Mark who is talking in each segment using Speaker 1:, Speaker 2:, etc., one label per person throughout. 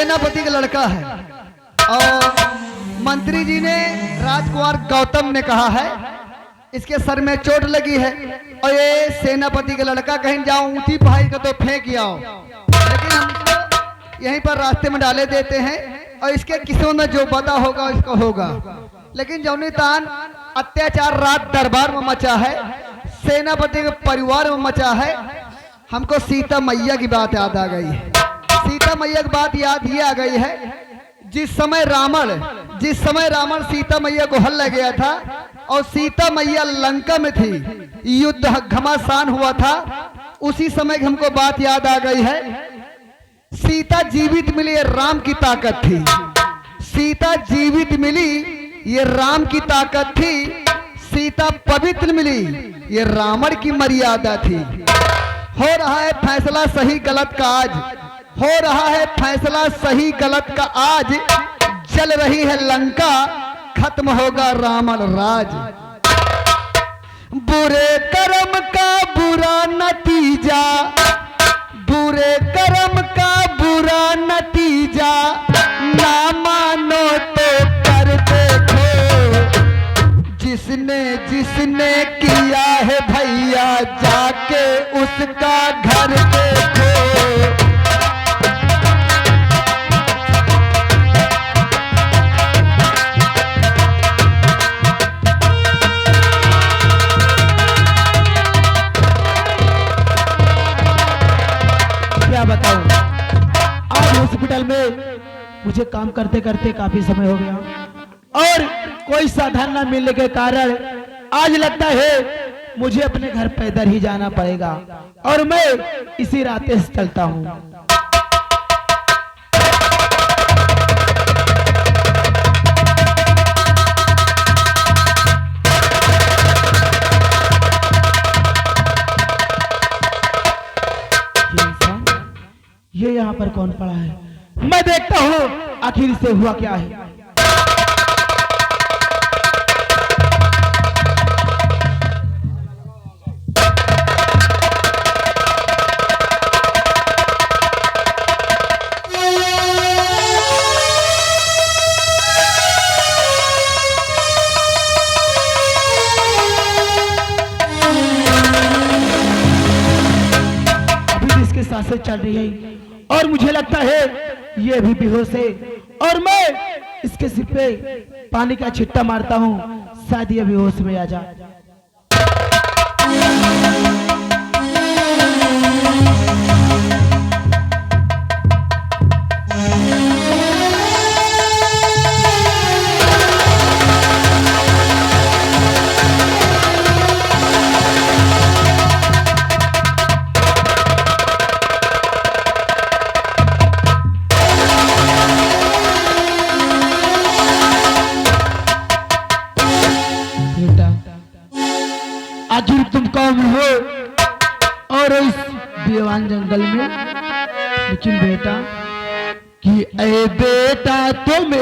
Speaker 1: सेनापति का लड़का है और मंत्री जी ने राजकुमार गौतम ने कहा है इसके सर में चोट लगी है और ये सेनापति का लड़का कहीं जाओ ऊंची पहाड़ी का तो फेंक आओ, लेकिन हम इसको यहीं पर रास्ते में डाले देते हैं और इसके किस्मत में जो पता होगा इसको होगा। लेकिन जौनी तान अत्याचार रात दरबार में मचा है, सेनापति के परिवार में मचा है, हमको सीता मैया की बात याद आ गई है। सीता मैया की बात याद ये आ गई है, जिस समय रावण सीता मैया को हल लग गया था और सीता मैया लंका में थी, युद्ध घमासान हुआ था, उसी समय हमको बात याद आ गई है। सीता जीवित मिली ये राम की ताकत थी, सीता जीवित मिली ये राम की ताकत थी, सीता पवित्र मिली ये रावण की मर्यादा थी। हो रहा है फैसला सही गलत का आज, हो रहा है फैसला सही गलत का आज, जल रही है लंका, खत्म होगा रावण राज। बुरे कर्म का बुरा नतीजा, बुरे कर्म का बुरा नतीजा, ना मानो तो कर देखो, जिसने जिसने किया है भैया जाके उसका घर देखो।
Speaker 2: क्या बताऊं, आज हॉस्पिटल में मुझे काम करते करते काफी समय हो गया और कोई साधन न मिलने के कारण आज लगता है मुझे अपने घर पैदल ही जाना पड़ेगा और मैं इसी रास्ते से चलता हूं। ये यहाँ पर कौन पड़ा है, मैं देखता हूँ आखिर इसे हुआ क्या है। अभी इसके सांसें चल रही है और मुझे लगता है ये भी बेहोश है और मैं इसके सिर पे पानी का छिट्टा मारता हूँ, शायद ये बेहोश में आ जाए। आखिर तुम कौन हो और इस बेवान जंगल में, लेकिन बेटा कि ए बेटा तुम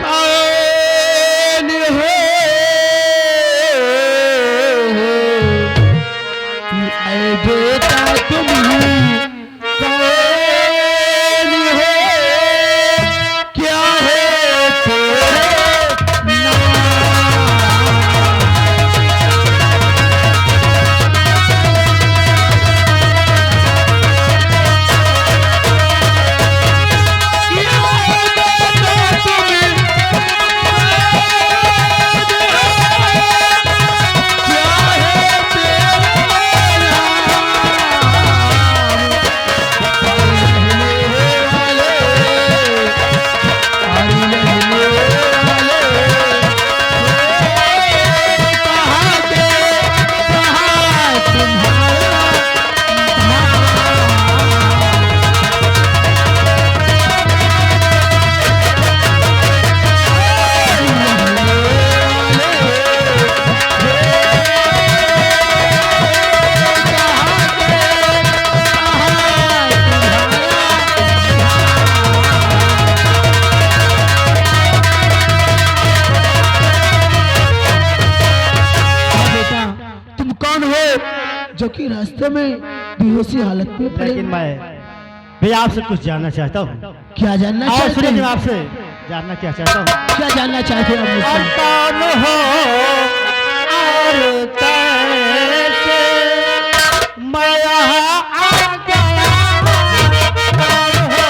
Speaker 2: कौन हो, कि ए बेटा तुम कौन हो, क्या है तेरे जो कि रास्ते में बेहोशी हालत में पड़े।
Speaker 3: लेकिन भैया आपसे कुछ जानना चाहता हूँ।
Speaker 2: क्या जानना
Speaker 3: और
Speaker 2: चाहते
Speaker 3: सुनिए
Speaker 2: हैं?
Speaker 3: मैं आपसे जानना क्या चाहता हूँ।
Speaker 2: क्या जानना चाहते हैं आप
Speaker 3: और
Speaker 2: मुझसे?
Speaker 3: कौन हो और कैसे मैं यहाँ आ गया। कौन हो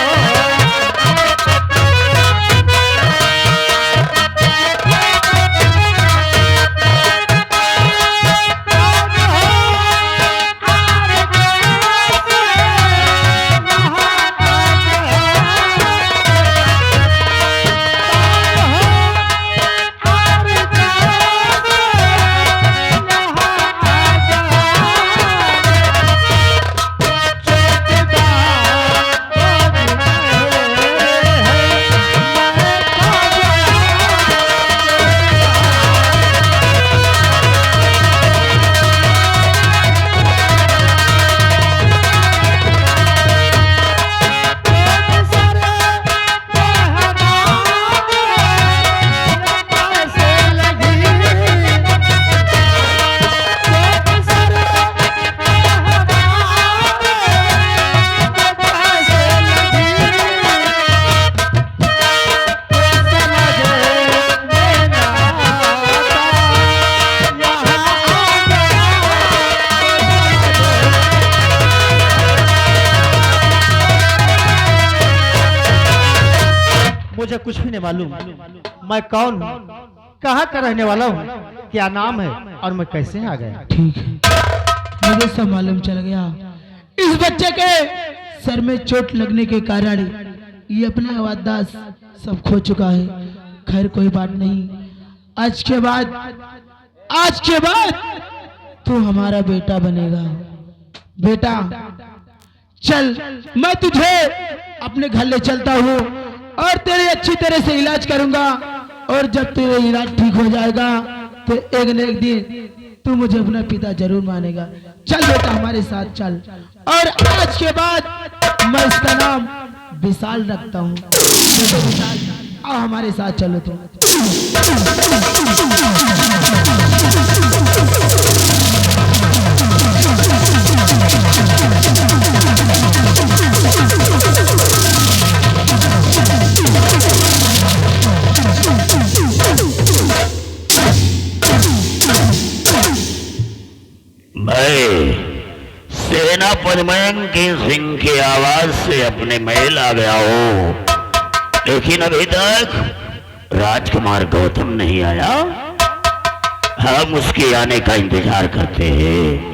Speaker 3: मुझे कुछ भी नहीं मालूम मैं कौन हूँ, कहाँ का रहने वाला हूँ, क्या नाम है और मैं कैसे आ गया।
Speaker 2: ठीक है, मुझे सब मालूम चल गया। इस बच्चे के सर में चोट लगने के कारण ये अपना याददाश्त सब खो चुका है। खैर कोई बात नहीं, आज के बाद तू हमारा बेटा बनेगा। बेटा चल, मैं तुझे अपने घर ले चलता हूँ और तेरी अच्छी तरह से इलाज करूंगा, और जब तेरा इलाज ठीक हो जाएगा तो एक न एक दिन तू मुझे अपना पिता जरूर मानेगा। चल बेटा हमारे साथ चल, और आज के बाद मैं इसका नाम विशाल रखता हूँ। बेटे विशाल, आओ हमारे साथ चलो तुम।
Speaker 4: मैं सेनापति मयंकी सिंह की आवाज से अपने महल आ गया हूँ, लेकिन अभी तक राजकुमार गौतम नहीं आया। हम उसके आने का इंतजार करते हैं।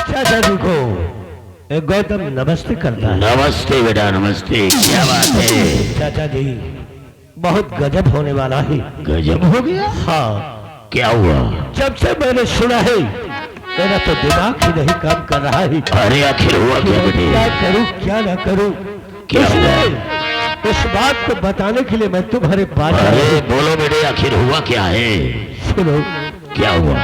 Speaker 3: चाचा जी को गौतम नमस्ते करता है।
Speaker 4: नमस्ते बेटा, नमस्ते। क्या बात है
Speaker 3: चाचा जी, बहुत गजब होने वाला है।
Speaker 4: गजब हो गया?
Speaker 3: हाँ,
Speaker 4: क्या हुआ?
Speaker 3: जब से मैंने सुना है मेरा तो दिमाग ही नहीं काम कर रहा है।
Speaker 4: अरे आखिर हुआ क्या बेटे?
Speaker 3: क्या करूं क्या ना करूं?
Speaker 4: क्या हुआ?
Speaker 3: इसलिए उस बात को बताने के लिए मैं तुम्हारे पास आया
Speaker 4: अरे
Speaker 3: हूं।
Speaker 4: बोलो बेटे, आखिर हुआ क्या है?
Speaker 3: सुनो,
Speaker 4: क्या हुआ?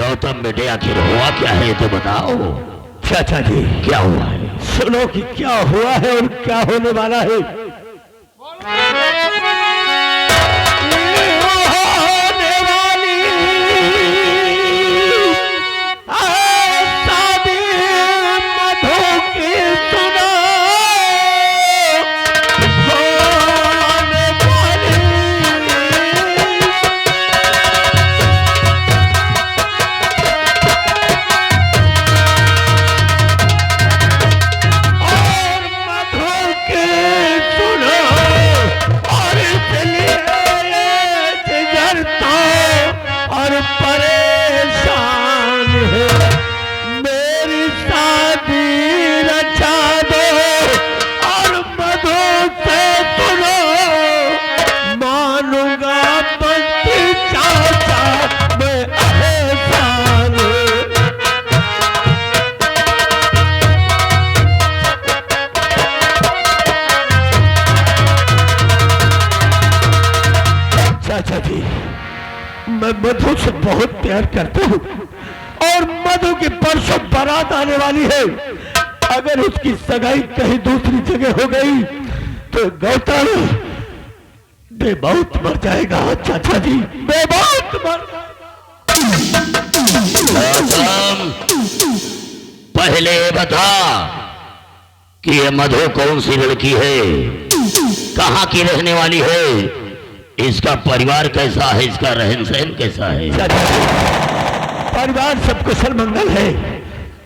Speaker 4: गौतम बेटे आखिर हुआ क्या है तो बताओ।
Speaker 5: चाचा जी
Speaker 4: क्या हुआ है?
Speaker 5: सुनो कि क्या हुआ है और क्या होने वाला है। होने वाली शादी मधु की सुनो, होने वाली और परेशान है, मेरी शादी रचा दो और मधु से सुनो, मानूंगा बंदी चाचा मैं एहसान। चाचा जी मैं मधु से बहुत प्यार करता हूँ और मधु की परसों बारात आने वाली है। अगर उसकी सगाई कहीं दूसरी जगह हो गई तो गौतम बेमौत मर जाएगा। चाचा जी बेमौत मर।
Speaker 4: गौतम पहले बता कि ये मधु कौन सी लड़की है, कहाँ की रहने वाली है, इसका परिवार कैसा है, इसका रहन सहन कैसा है?
Speaker 5: परिवार सब कुशल मंगल है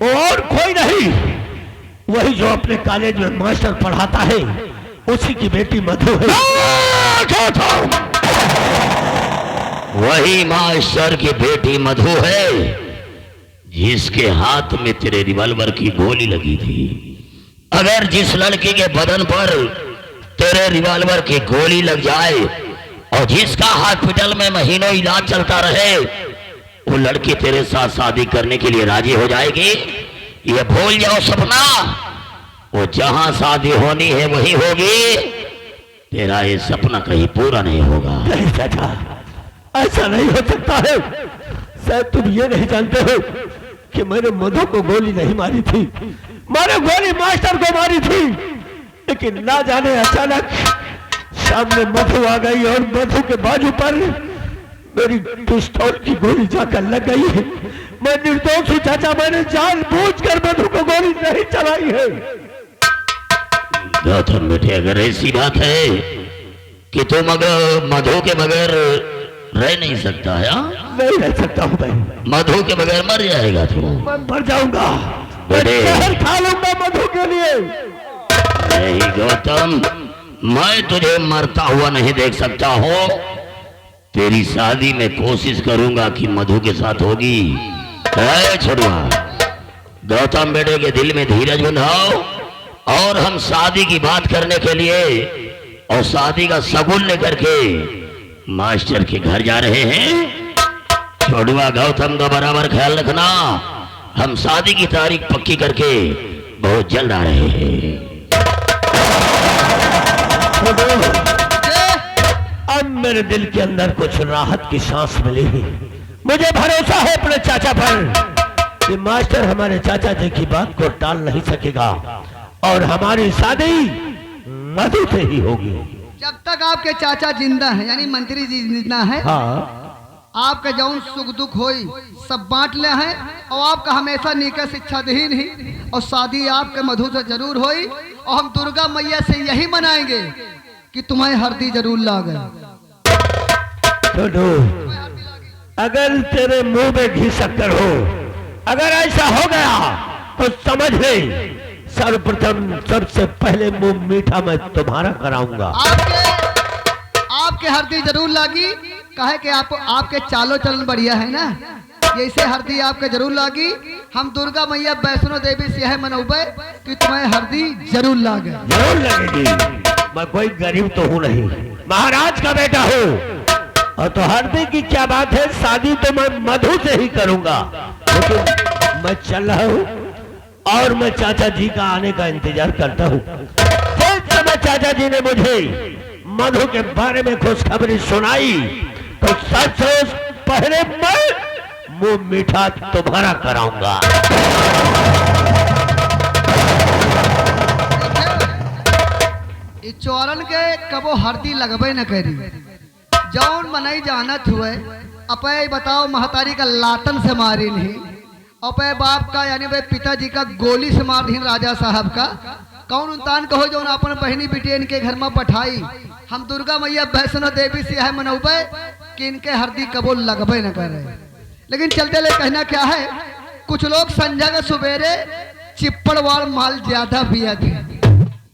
Speaker 5: और कोई नहीं, वही जो अपने कॉलेज में मास्टर पढ़ाता है उसी की बेटी मधु है।
Speaker 4: वही मास्टर की बेटी मधु है जिसके हाथ में तेरे रिवॉल्वर की गोली लगी थी। अगर जिस लड़की के बदन पर तेरे रिवॉल्वर की गोली लग जाए और जिसका हॉस्पिटल में महीनों इलाज चलता रहे, वो लड़की तेरे साथ शादी करने के लिए राजी हो जाएगी। ये भूल जाओ सपना, वो जहां शादी होनी है वही होगी, तेरा ये सपना कहीं पूरा नहीं होगा।
Speaker 5: नहीं चाचा ऐसा नहीं हो सकता है। शायद तुम ये नहीं जानते हो कि मैंने मधु को गोली नहीं मारी थी, मैंने गोली मास्टर को मारी थी। लेकिन ना जाने अचानक सामने मधु आ गई और मधु के बाजू पर मेरी पिस्तौल की गोली जाकर लग गई है। मैं निर्दोष हूँ चाचा, मैंने जानबूझकर मधु को गोली नहीं चलाई है।
Speaker 4: गौतम बेटे अगर ऐसी बात है कि तुम अगर मधु के बगैर रह नहीं सकता है,
Speaker 5: नहीं रह सकता हूँ मैं,
Speaker 4: मधु के बगैर मर जाएगा तू।
Speaker 5: मैं मर जाऊंगा,
Speaker 4: बेटे
Speaker 5: जहर खा लूंगा मधु के लिए।
Speaker 4: नहीं गौतम, मैं तुझे मरता हुआ नहीं देख सकता हूँ। तेरी शादी में कोशिश करूंगा कि मधु के साथ होगी। छोड़ुआ गौतम बेटे के दिल में धीरज बंधाओ और हम शादी की बात करने के लिए और शादी का शगुन लेकर के मास्टर के घर जा रहे हैं। छोड़ुआ गौतम का बराबर ख्याल रखना, हम शादी की तारीख पक्की करके बहुत जल्द आ रहे हैं।
Speaker 5: अब मेरे दिल के अंदर कुछ राहत की सांस मिली। मुझे भरोसा है अपने चाचा पर कि मास्टर हमारे चाचा जी की बात को टाल नहीं सकेगा और हमारी शादी मधु से ही होगी।
Speaker 1: जब तक आपके चाचा जिंदा है, यानी मंत्री जी जिंदा है,
Speaker 5: हाँ
Speaker 1: आपका जौन सुख दुख होई सब बांट ले हैं और आपका हमेशा नीके शिक्षा दही नहीं और शादी आपके मधु से जरूर होई और हम दुर्गा मैया से यही मनाएंगे कि तुम्हें हरदी जरूर लागे।
Speaker 5: छोटू अगर तेरे मुंह में घी शक्कर हो, अगर ऐसा हो गया तो समझ ले सर्वप्रथम सबसे पहले मुंह मीठा मैं तुम्हारा कराऊंगा।
Speaker 1: आपके हरदी जरूर लागी, कहे कि आपके चालो चलन बढ़िया है ना, जैसे हरदी आपके जरूर लागी। हम दुर्गा मैया वैष्णो देवी से यह मनौबे कि तुम्हें हरदी जरूर लागे।
Speaker 5: जरूर लगेगी, मैं कोई गरीब तो हूँ नहीं, महाराज का बेटा हूँ। और तो हरदी की क्या बात है, शादी तो मैं मधु से ही करूंगा। लेकिन मैं चल रहा हूँ और मैं चाचा जी का आने का इंतजार करता हूँ। जिस समय चाचा जी ने मुझे मधु के बारे में खुशखबरी सुनाई तो सच पहले मैं मुंह मीठा तुम्हारा कराऊंगा।
Speaker 1: ई चौरन के कबो हरदी लगबे न करी, जौन मनई जानत हुए अपे बताओ महतारी का लातन से मारी नहीं, अपे बाप का यानी वे पिताजी का गोली से मार दी राजा साहब का। कौन उनतान कहो जो अपन बहनी बेटी इनके घर में पठाई, हम दुर्गा मैया वैष्णो देवी से है मनौबे कि इनके हरदी कबो लगबे न करे। लेकिन चलते ले कहना क्या है, कुछ लोग संजय के सुबेरे चिप्पड़वाड़ माल ज्यादा पिया थे,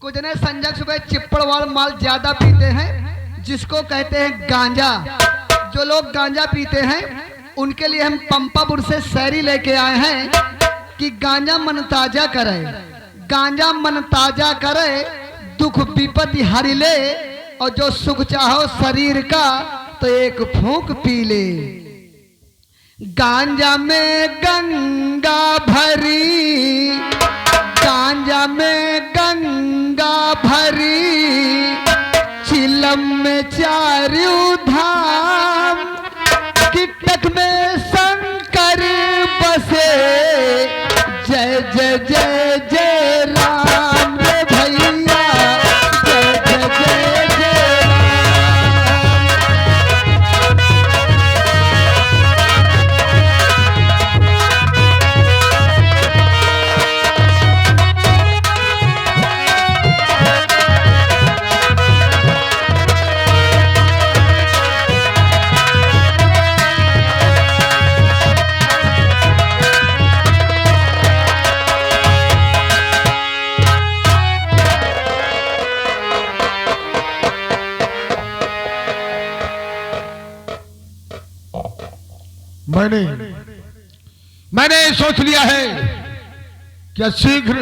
Speaker 1: कुछ ने संजय सुबह चिप्पड़वाड़ माल ज्यादा पीते हैं, जिसको कहते हैं गांजा। जो लोग गांजा पीते हैं उनके लिए हम पंपापुर से शहरी लेके आए हैं कि गांजा मन ताजा करे, गांजा मन ताजा करे, दुख विपत्ति हरि ले, और जो सुख चाहो शरीर का तो एक फूंक पी ले। गांजा में गंगा भरी, गांजा में गंगा भरी, चिलम में चारू धाम, किटक में शंकर बसे, जय जय जय जय राम रे भैया, जय जय जय जय
Speaker 5: मैंने सोच लिया है कि शीघ्र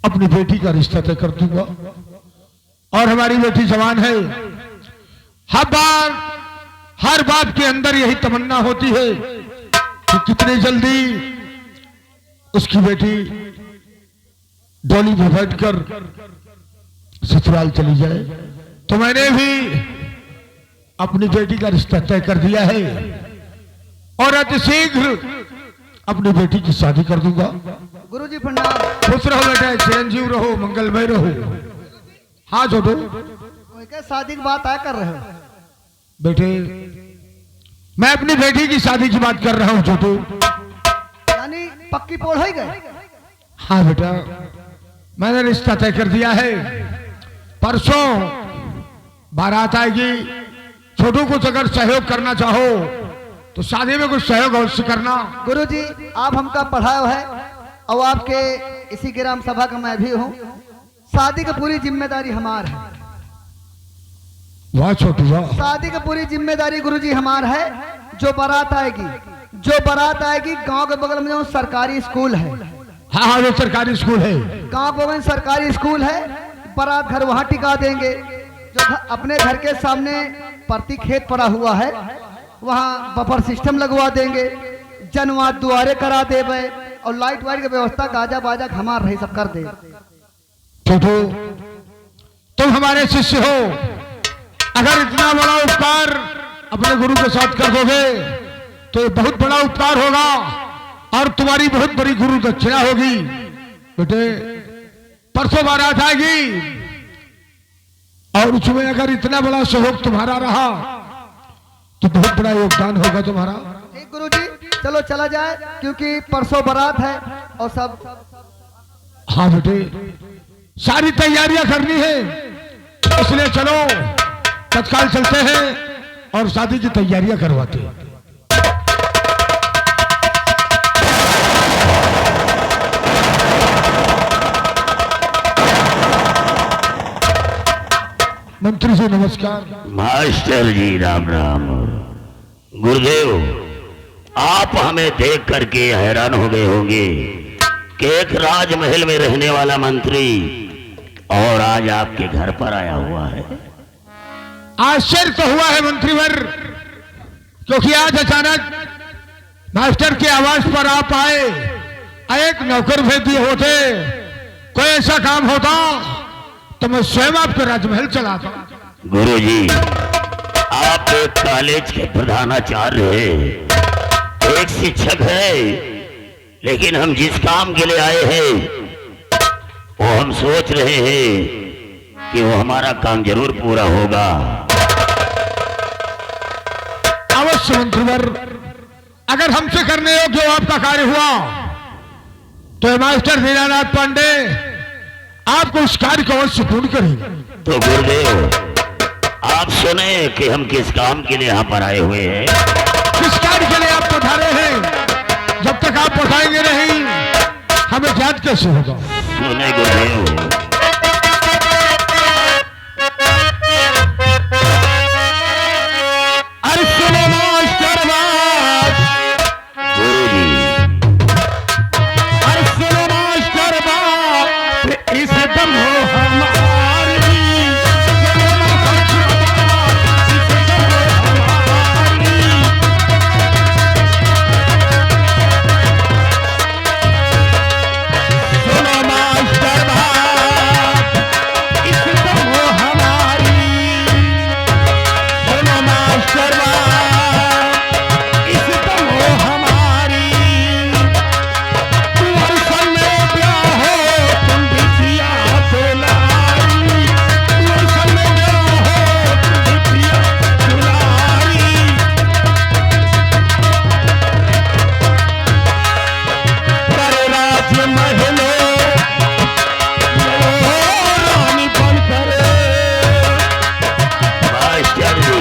Speaker 5: अपनी बेटी का रिश्ता तय कर दूंगा, और हमारी बेटी जवान है। हर बाप के अंदर यही तमन्ना होती है कि कितनी जल्दी उसकी बेटी डोली में बैठकर ससुराल चली जाए। तो मैंने भी अपनी बेटी का रिश्ता तय कर दिया है और अतिशीघ्र अपनी बेटी की शादी कर दूंगा।
Speaker 1: गुरुजी प्रणाम।
Speaker 5: खुश रहो बेटा, चिरंजीव रहो, मंगलमय रहो। हाँ छोटू,
Speaker 1: क्या शादी की बात आया कर रहे हो?
Speaker 5: बेटे, मैं अपनी बेटी की शादी की बात कर रहा हूँ छोटू।
Speaker 1: यानी पक्की पोल हो गए?
Speaker 5: हाँ बेटा, मैंने रिश्ता तय कर दिया है। परसों बारात आएगी। छोटू कुछ अगर सहयोग करना चाहो तो शादी में कुछ सहयोग अवश्य करना।
Speaker 1: गुरुजी, आप हमका पढ़ाओ है और आपके इसी ग्राम सभा का मैं भी हूँ। शादी की पूरी जिम्मेदारी हमार है।
Speaker 5: वाह छोटू वाह।
Speaker 1: शादी की पूरी जिम्मेदारी गुरुजी हमार है। जो बारात आएगी, जो बारात आएगी, गांव के बगल में जो सरकारी स्कूल है,
Speaker 5: हाँ हाँ, वो सरकारी स्कूल है,
Speaker 1: गांव के बगल में सरकारी स्कूल है, बारात घर वहां टिका देंगे। जो अपने घर के सामने प्रति खेत पड़ा हुआ है, वहाँ बफर सिस्टम लगवा देंगे, जनवाद दुआरे करा देवे और लाइट वाइट की व्यवस्था, गाजा बाजा हमार रही सब कर दे।
Speaker 5: छोटू, तुम हमारे शिष्य हो। अगर इतना बड़ा उपकार अपने गुरु के साथ कर दोगे तो ये बहुत बड़ा उपकार होगा और तुम्हारी बहुत बड़ी गुरु दक्षिणा होगी। बेटे, परसों बारात आएगी और उसमें अगर इतना बड़ा सहयोग तुम्हारा रहा तो बहुत बड़ा योगदान होगा तुम्हारा।
Speaker 1: ठीक गुरुजी, चलो चला जाए क्योंकि परसों बारात है और सब।
Speaker 5: हाँ बेटे, सारी तैयारियां करनी है, इसलिए चलो तत्काल चलते हैं और शादी की तैयारियां करवाते हैं। मंत्री जी नमस्कार।
Speaker 4: मास्टर जी राम राम। गुरुदेव, आप हमें देख करके हैरान हो गए होंगे कि एक राजमहल में रहने वाला मंत्री और आज आपके घर पर आया हुआ है।
Speaker 5: आश्चर्य तो हुआ है मंत्रीवर, क्योंकि आज अचानक मास्टर के आवाज पर आप आए। एक नौकर भेज दिए होते, कोई ऐसा काम होता तो मैं स्वयं आपके राजमहल चलाता।
Speaker 4: गुरुजी, आप एक कॉलेज के प्रधानाचार्य हैं, एक शिक्षक है, लेकिन हम जिस काम के लिए आए हैं वो हम सोच रहे हैं कि वो हमारा काम जरूर पूरा होगा।
Speaker 5: अवश्य मंत्रीवर, अगर हमसे करने योग्य आपका कार्य हुआ तो मास्टर दीनानाथ पांडे आपको उस कार्य को अवश्य पूर्ण करेंगे।
Speaker 4: तो गुरुदेव, आप सुने कि हम किस काम के लिए यहाँ पर आए हुए हैं।
Speaker 5: किस कार्य के लिए आप पधारे हैं, जब तक आप बताएंगे नहीं हमें याद कैसे होगा।
Speaker 4: सुने गुरुदेव,
Speaker 5: अरे सुनो मास्टर बात,
Speaker 4: गुरुजी,
Speaker 5: अरे सुनो मास्टर बात, इस दम हो हमारी, सुनो मास्टर बात, इस दम हो हमारी, सुनो मास्टर बात, इस दम हो हमारी, तुम समय ब्याह हो तुम बिटिया दुलारी, तुम समय ब्याह हो तुम बिटिया दुलारी, करे राज महलो रानी बन करे,
Speaker 4: मास्टर जी,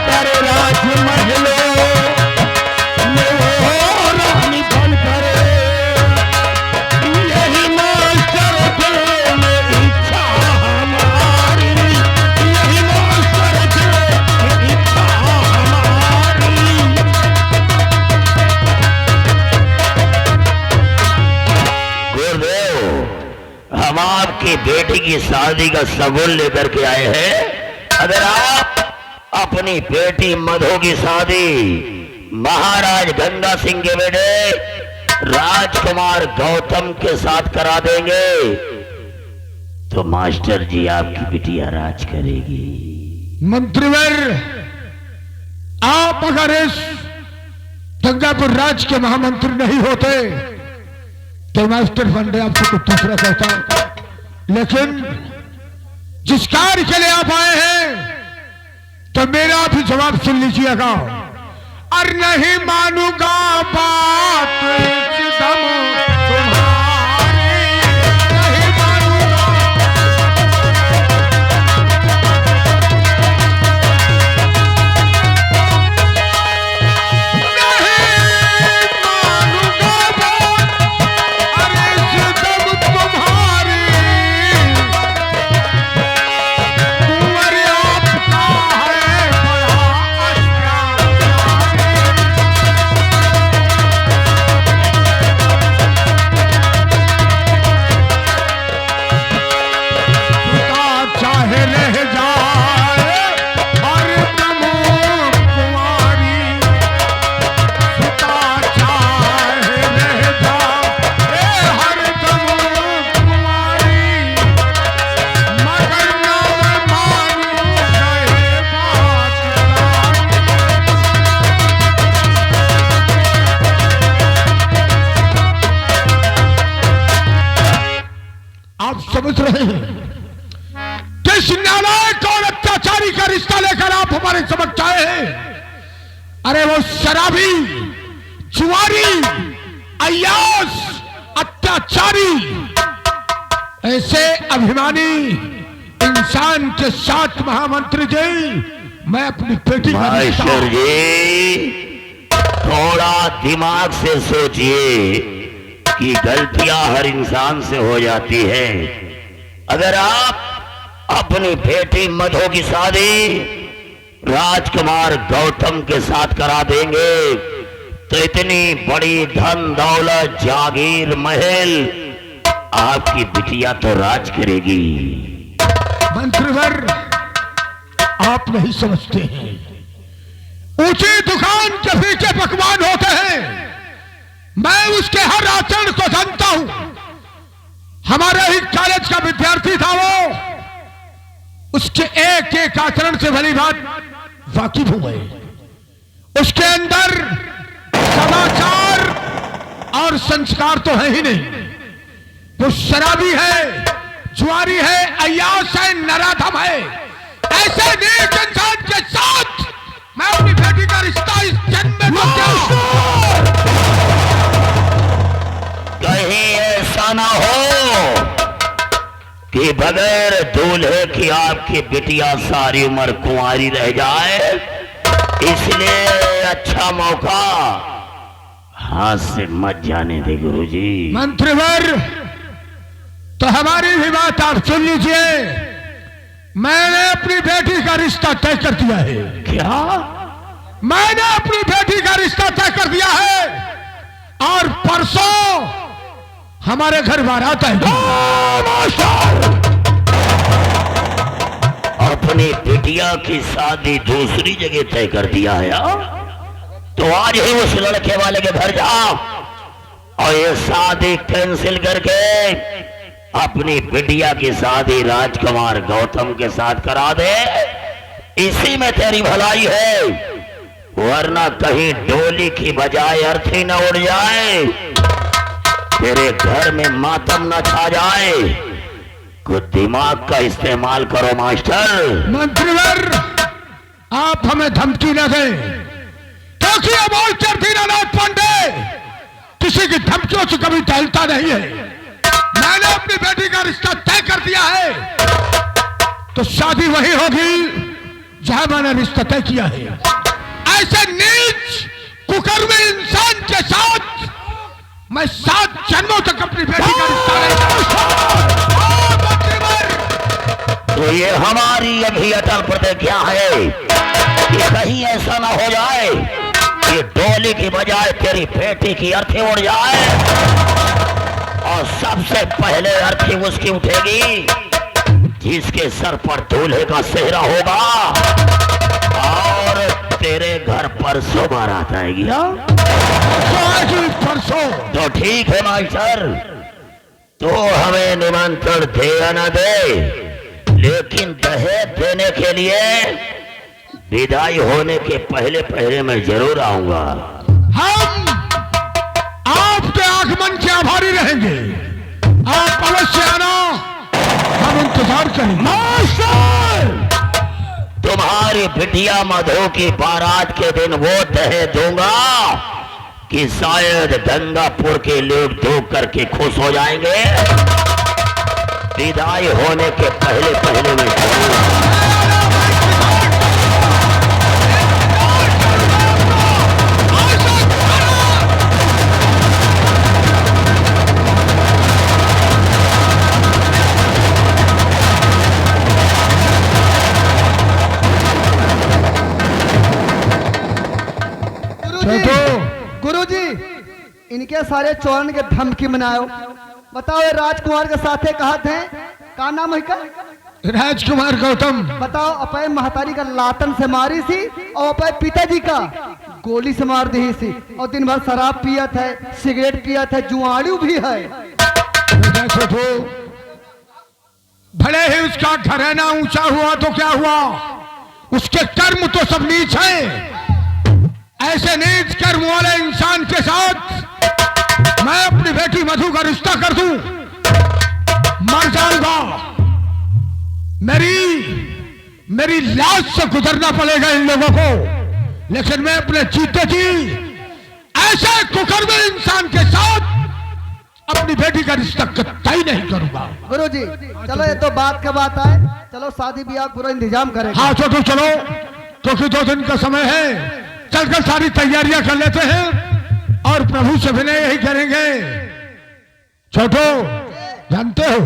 Speaker 5: करे राज महलो रानी बन करे, यही मास्टर दिल में इच्छा हमारी, यही मास्टर दिल में इच्छा हमारी।
Speaker 4: गुरुदेव, हम आपकी बेटी की शादी का सगुन लेकर के आए हैं। अगर आप अपनी बेटी मधु की शादी महाराज गंगा सिंह के बेटे राजकुमार गौतम के साथ करा देंगे तो मास्टर जी आपकी बिटिया राज करेगी।
Speaker 5: मंत्रीवर, आप अगर इस गंगापुर राज्य के महामंत्री नहीं होते तो मास्टर पांडे आपसे कुछ दूसरा कहता, लेकिन जिस कार्य के लिए आप आए हैं तो मेरा भी जवाब सुन लीजिएगा। और नहीं मानूंगा बात दम तुम्हारी, नहीं मानूंगा, समझ रहे हैं किस नालायक और अत्याचारी का रिश्ता लेकर आप हमारे समक्ष आए हैं। अरे वो शराबी, जुआरी, अय्यास, अत्याचारी, ऐसे अभिमानी इंसान के साथ महामंत्री जी मैं अपनी बेटी का रिश्ता,
Speaker 4: मास्टर जी थोड़ा दिमाग से सोचिए कि गलतियां हर इंसान से हो जाती है। अगर आप अपनी बेटी मधु की शादी राजकुमार गौतम के साथ करा देंगे तो इतनी बड़ी धन दौलत जागीर महल आपकी बिटिया तो राज करेगी।
Speaker 5: मंत्रीवर आप नहीं समझते हैं, ऊंची दुकान के पीछे पकवान होते हैं। मैं उसके हर आचरण को जानता हूं। हमारे ही कॉलेज का विद्यार्थी था वो,
Speaker 6: उसके एक एक आचरण से भली बात वाकिफ हूं मैं। उसके अंदर सदाचार और संस्कार तो है ही नहीं। वो शराबी है, जुआरी है, अय्याश है, नराधम है। ऐसे नीच इंसान के साथ मैं अपनी बेटी का रिश्ता इस जन्म में
Speaker 4: कहीं ऐसा ना हो कि बगैर दूल्हे की आपकी बिटिया सारी उम्र कुंवारी रह जाए। इसलिए अच्छा मौका हाथ से मत जाने दे गुरुजी।
Speaker 6: मंत्रीवर, तो हमारी भी बात आप सुन लीजिए। मैंने अपनी बेटी का रिश्ता तय कर दिया है।
Speaker 4: क्या?
Speaker 6: मैंने अपनी बेटी का रिश्ता तय कर दिया है और परसों हमारे घर बारात आएगी।
Speaker 4: अपनी बिटिया की शादी दूसरी जगह तय कर दिया है। तो आज ही उस लड़के वाले के घर जाओ और ये शादी कैंसिल करके अपनी बिटिया की शादी राजकुमार गौतम के साथ करा दे। इसी में तेरी भलाई है, वरना कहीं डोली की बजाय अर्थी न उड़ जाए, तेरे घर में मातम न छा जाए। कुछ दिमाग का इस्तेमाल करो मास्टर।
Speaker 6: मंत्रीवर, आप हमें धमकी न दें, क्योंकि अब दीनानाथ पांडे किसी की धमकियों से कभी टहलता नहीं है। मैंने अपनी बेटी का रिश्ता तय कर दिया है, तो शादी वही होगी जहां मैंने रिश्ता तय किया है। ऐसे नीच कुकर्मी इंसान के साथ मैं 7 जन्मों तक अपनी बेटी का रिश्ता नहीं।
Speaker 4: तो ये हमारी अभी अटल प्रतिज्ञा है कि कहीं ऐसा ना हो जाए कि डोली की बजाय तेरी बेटी की अर्थी उड़ जाए और सबसे पहले अर्थी उसकी उठेगी जिसके सर पर दूल्हे का सेहरा होगा और तेरे घर परसों बारात आएगी।
Speaker 6: परसों
Speaker 4: तो ठीक है मास्टर, तो हमें निमंत्रण दे या न दे, लेकिन दहेज देने के लिए विदाई होने के पहले पहले मैं जरूर आऊंगा।
Speaker 6: हम आपके आगमन के आभारी रहेंगे। आप अवश्य आना, हम इंतजार करेंगे।
Speaker 4: मास्टर, तुम्हारी बिटिया मधु की बारात के दिन वो दहेज दूंगा कि शायद गंगापुर के लोग देख करके खुश हो जाएंगे। विदाई होने के पहले पहले मैं
Speaker 1: गुरुजी, इनके सारे चौरन के धमकी मनाओ। बताओ ये राजकुमार के साथे कहा थे, का नाम है का?
Speaker 6: राजकुमार गौतम।
Speaker 1: बताओ अपने महतारी का लातन से मारी थी और अपने पिताजी का गोली से मार दी थी और दिन भर शराब पिया था, सिगरेट पिया था, जुआड़ू भी है।
Speaker 6: छोटू, भले ही उसका घराना ऊंचा हुआ तो क्या हुआ, उसके कर्म तो सब नीच हैं। ऐसे नीच कर्म वाले इंसान के साथ मैं अपनी बेटी मधु का रिश्ता कर दूं, मर जाऊंगा। मेरी लाश से गुजरना पड़ेगा इन लोगों को, लेकिन मैं अपने जीते जी ऐसे कुकर्मी इंसान के साथ अपनी बेटी का रिश्ता कतई नहीं करूंगा।
Speaker 1: गुरुजी, चलो ये तो बात का बात है, चलो शादी ब्याह पूरा इंतजाम करें।
Speaker 6: हाँ छोटू चलो, क्योंकि 2 दिन का समय है। चलकर सारी तैयारियां कर लेते हैं और प्रभु से विनय यही करेंगे। छोटू, जानते हो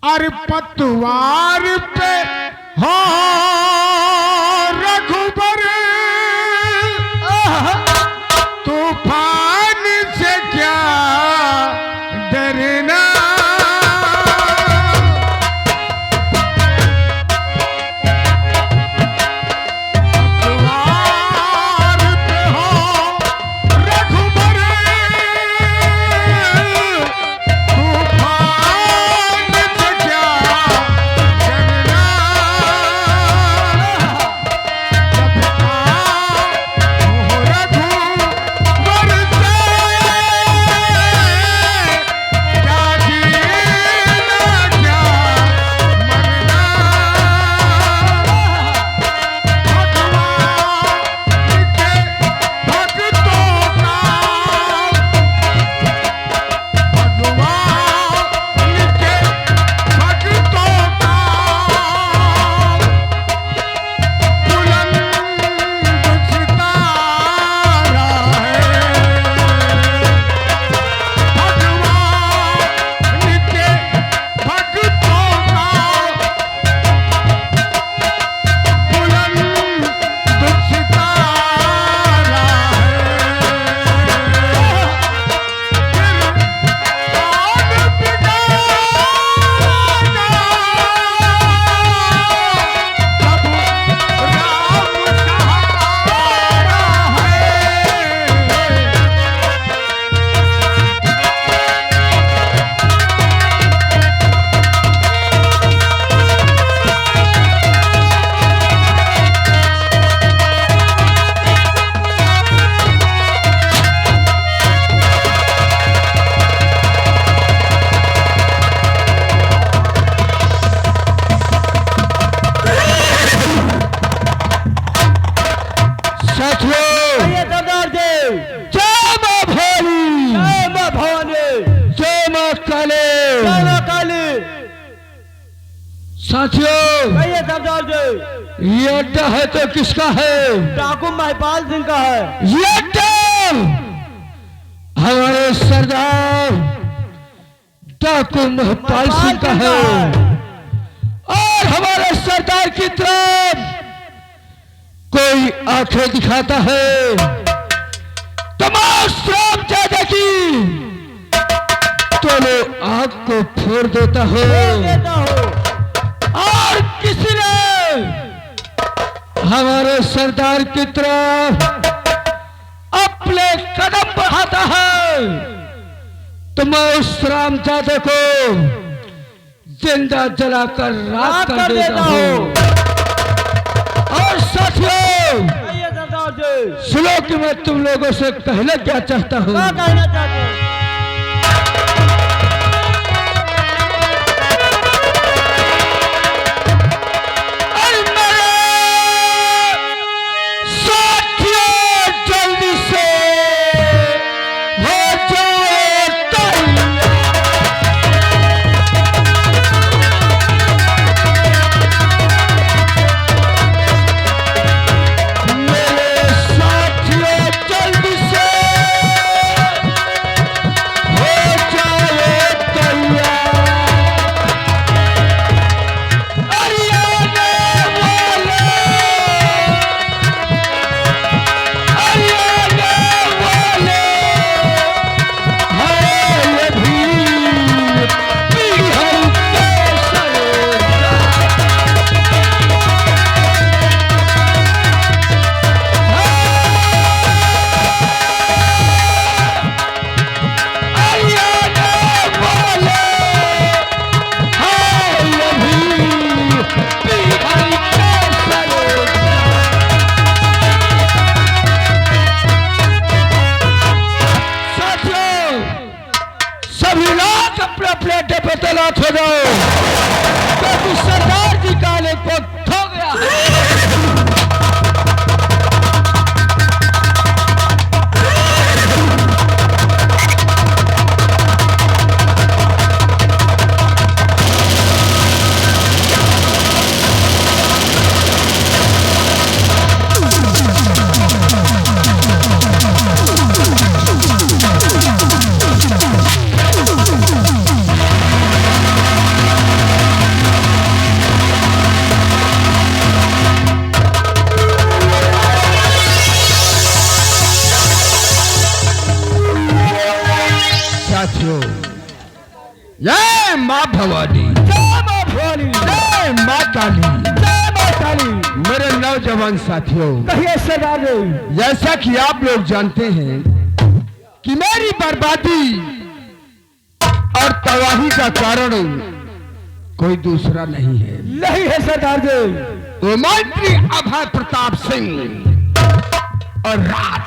Speaker 6: अरे पतवार पे हो रघुबर, तूफान से क्या डरना। साथियों,
Speaker 2: कहिए सरदार जी।
Speaker 6: ये अड्डा है तो किसका है?
Speaker 2: डाकू महिपाल सिंह का है।
Speaker 6: ये अड्डा हमारे सरदार डाकू महिपाल सिंह का है। और हमारे सरदार की तरफ कोई आंखें दिखाता है तमाम ज्यादा की तो लो आग को फोड़ देता हो। और किसी ने हमारे सरदार की तरफ अपने कदम बढ़ाता है तो मैं उस रामजादे को जिंदा जलाकर राख कर देता हूँ। और साथियों,
Speaker 2: कहिए सरदार जी।
Speaker 6: सुनो कि मैं तुम लोगों से कहना क्या चाहता हूँ।
Speaker 2: क्या कहना चाहते हैं?
Speaker 6: सरदार जी काले को खो गया है। जय माँ भवानी,
Speaker 2: जय मां भवानी,
Speaker 6: जय माँ काली,
Speaker 2: जय मां काली।
Speaker 6: मेरे नौजवान साथियों,
Speaker 2: कहिए सरदार जी।
Speaker 6: जैसा कि आप लोग जानते हैं कि मेरी बर्बादी और तबाही का कारण कोई दूसरा नहीं है।
Speaker 2: नहीं है सरदार जी।
Speaker 6: वो मंत्री अभय प्रताप सिंह और राज।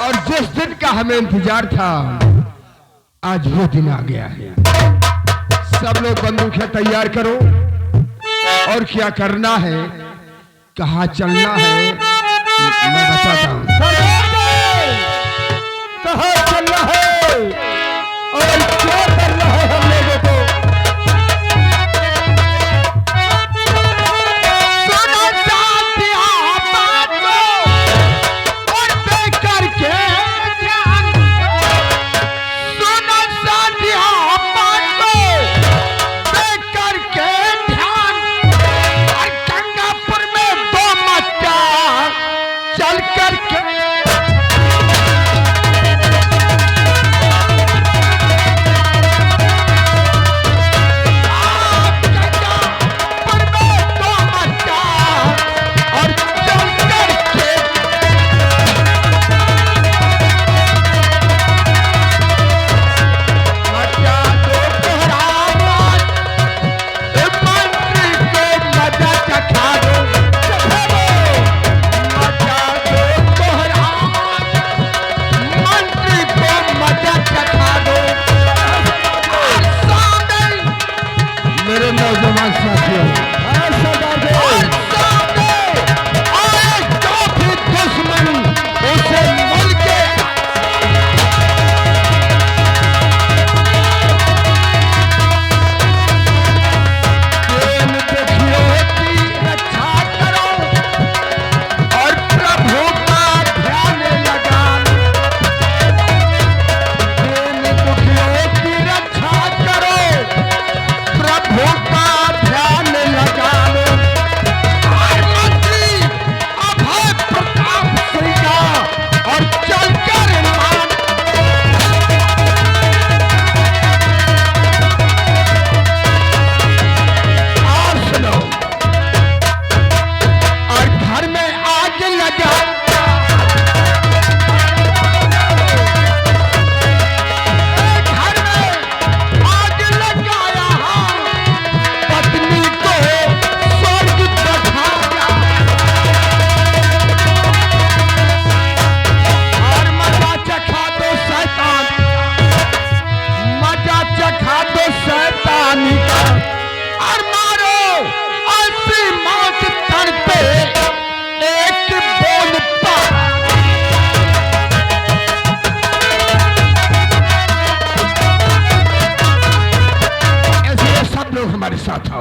Speaker 6: और जिस दिन का हमें इंतजार था आज वो दिन आ गया है। सब लोग बंदूकें तैयार करो और क्या करना है, कहाँ चलना है मैं बताता हूँ।
Speaker 2: कहाँ चलना है और क्या करना है हम लोगों को।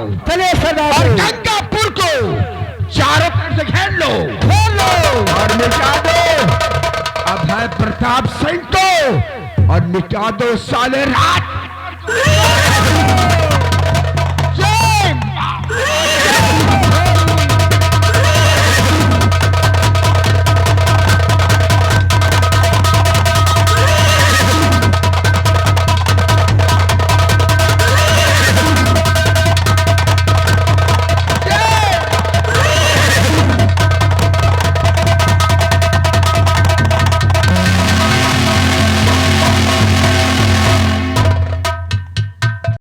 Speaker 6: हूँ।
Speaker 2: चलिए सरदार
Speaker 6: और
Speaker 2: जी।
Speaker 6: गंगापुर को चारों तरफ से घेर लो और मिटा दो अभय प्रताप सिंह को और मिटा दो साले राज।